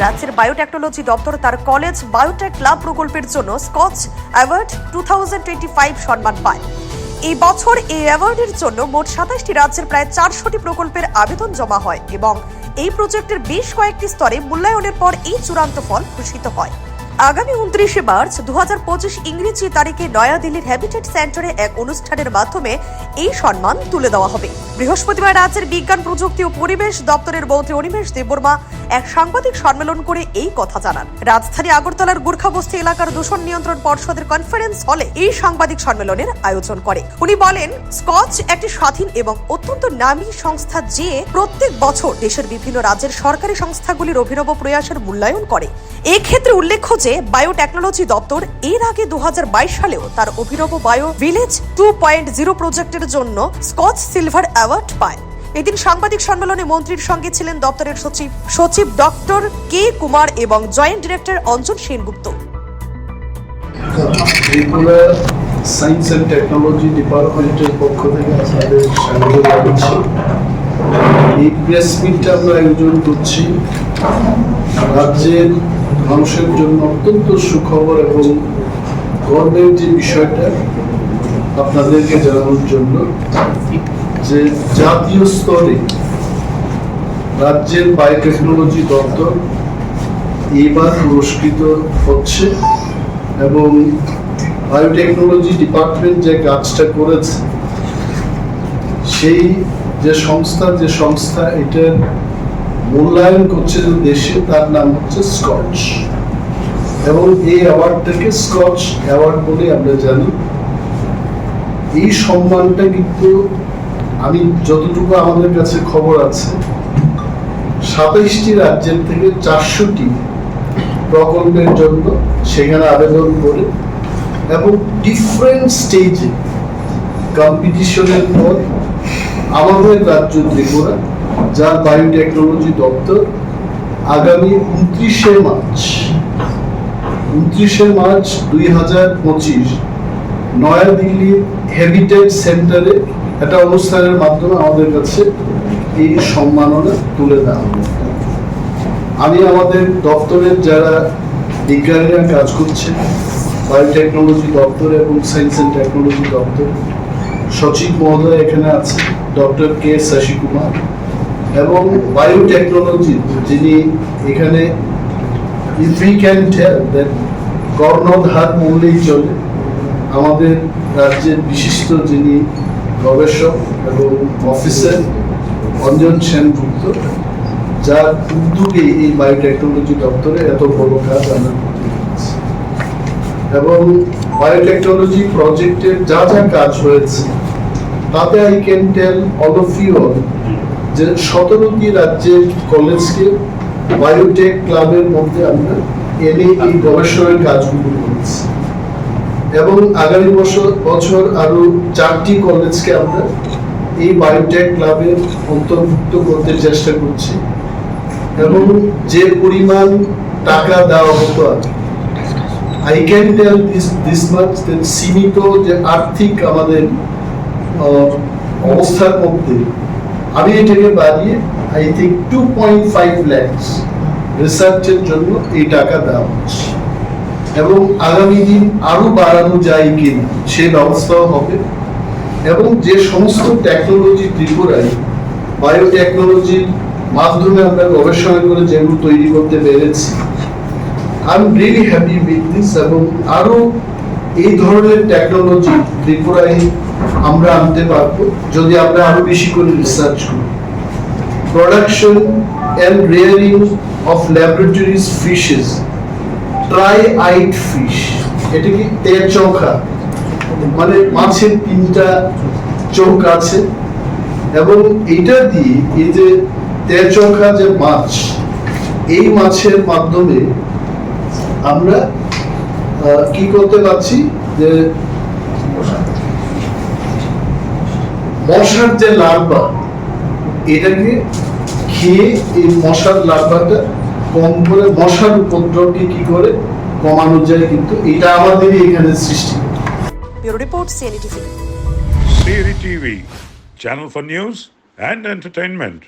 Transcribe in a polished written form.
রাজ্যের বায়োটেকনোলজি দপ্তর তার কলেজ বায়োটেক ল্যাব প্রকল্পের জন্য স্কচ অ্যাওয়ার্ড 2025 সম্মান পায়। এই বছর এই অ্যাওয়ার্ডের জন্য মোট 27টি রাজ্যের প্রায় 400টি প্রকল্পের আবেদন জমা হয় এবং এই প্রজেক্টের বেশ কয়েকটি স্তরে মূল্যায়নের পর এই চূড়ান্ত ফল ঘোষিত হয়। আগামী 29 মার্চ 2025 ইংরেজি তারিখে নয়াদিল্লির হ্যাবিটেট সেন্টারে এক অনুষ্ঠানের মাধ্যমে এই সম্মান তুলে দেওয়া হবে। বৃহস্পতিবার রাজ্যের বিজ্ঞান প্রযুক্তি ও পরিবেশ দপ্তরের মন্ত্রী অনিমেষ দেববর্মা এক সাংবাদিক সম্মেলন করে এই কথা জানান। রাজধানী আগরতলার গুর্খাবস্তি এলাকার দূষণ নিয়ন্ত্রণ পর্ষদের কনফারেন্স হলে এই সাংবাদিক সম্মেলনের আয়োজন করে। উনি বলেন, স্কচ একটি স্বাধীন এবং অত্যন্ত নামী সংস্থা যে প্রত্যেক বছর দেশের বিভিন্ন রাজ্যের সরকারি সংস্থাগুলির অভিনব প্রয়াসের মূল্যায়ন করে। এক্ষেত্রে উল্লেখ্য যে বায়োটেকনোলজি দপ্তর এর আগে 2022 সালেও তার অভিনব বায়ো ভিলেজ 2.0 প্রজেক্টের জন্য স্কচ সিলভার অ্যাওয়ার্ড পায়। এদিন সাংবাদিক সম্মেলনে মন্ত্রীর সঙ্গে ছিলেন দপ্তরের সচিব ডক্টর কে কুমার এবং joint director Anjan Sengupta. Tripura science and technology ডিপার্টমেন্টের পক্ষ থেকে আপনাদের স্বাগত জানাচ্ছি। এই প্রেস মিটটা আমরা আয়োজন করছি রাজ্যের মানুষের জন্য অত্যন্ত সুখবর এবং গর্বের যে বিষয়টা আপনাদেরকে জানানোর জন্য যে জাতীয় স্তরে রাজ্যের বায়োটেকনোলজি দপ্তর এইবার পুরস্কৃত হচ্ছে এবং বায়োটেকনোলজি ডিপার্টমেন্ট যে কাজটা করেছে সেই যে সংস্থা এটার মূল্যায়ন করছে যে দেশে, তার নাম হচ্ছে স্কচ এবং এই অ্যাওয়ার্ডটাকে স্কচ অ্যাওয়ার্ড বলে আমরা জানি। এই সম্মানটা কিন্তু আমি যতটুকু আমাদের কাছে খবর আছে 27টি রাজ্যের থেকে 400টি প্রকল্পের জন্য সেখানে আবেদন করে এবং ডিফারেন্ট স্টেজে কম্পিটিশনের পর আমাদের রাজ্য ত্রিপুরা, যার বায়োটেকনোলজি দপ্তর আগামী 29শে মার্চ 2025 নয়াদিল্লির হ্যাবিটেট সেন্টারে একটা অনুষ্ঠানের মাধ্যমে আমাদের কাছে এই সম্মাননা তুলে দেওয়া হবে। আমি আমাদের দপ্তরের যারা বিজ্ঞানীরা কাজ করছে বায়োটেকনোলজি দপ্তর এবং সায়েন্স অ্যান্ড টেকনোলজি দপ্তর, সচিব মহোদয় এখানে আছে ডক্টর কে শশী কুমার, এবং বায়োটেকনোলজি যিনি এখানে if we can tell that কর্ণধার বললেই চলে, আমাদের রাজ্যের বিশিষ্ট যিনি গবেষক এবং অফিসার অঞ্জন সেনগুপ্ত, যার উদ্যোগে এই বায়োটেকনোলজি দপ্তরে এত বড় কাজ আমরা করতে পেরেছি এবং বায়োটেকনোলজি প্রজেক্টের যা যা কাজ হয়েছে তাতে I can tell all of you all যে 17টি রাজ্যের কলেজকে বায়োটেক ক্লাবের মধ্যে আমরা এনে এই গবেষণার কাজগুলো করেছি এবং আগামী বছর আরো 4টি কলেজকে আমরা এই বায়োটেক ক্লাবে অন্তর্ভুক্ত করতে চেষ্টা করছি এবং যে পরিমাণ টাকা দেওয়া হতো I can tell this much সীমিত যে আর্থিক আমাদের অবস্থার মধ্যে আমি এটাকে বাড়িয়ে আই থিঙ্ক 2.5 লাখ রিসার্চের জন্য এই টাকা দেওয়া হচ্ছে এবং আগামী দিন আরো বাড়ানো যায় কিনা সে ব্যবস্থাও হবে এবং যে সমস্ত টেকনোলজি ত্রিপুরায় বায়োটেকনোলজির মাধ্যমে আমরা গবেষণা করে যেগুলো তৈরি করতে পেরেছি, I am really happy with this এবং আরো এই ধরনের টেকনোলজি ত্রিপুরায় আমরা আনতে পারবো যদি আমরা আরো বেশি করে রিসার্চ করি। Production and rearing of laboratories fishes, tri-eyed fish, এটা কি তেরচৌখা, মানে মাছের 3টা চোখ আছে এবং এটা দিয়ে এই যে তেরচৌখা যে মাছ, এই মাছের মাধ্যমে আমরা কি করতে পারছি যে মশার যে লার্ভা, এটাকে খেয়ে এই মশার লার্ভাটা কম করে মশার উপদ্রবকে কি করে কমানো যায়, কিন্তু এটা আমাদেরই এখানে সৃষ্টি। Bureau report CNE TV. CNE TV, channel for news and entertainment.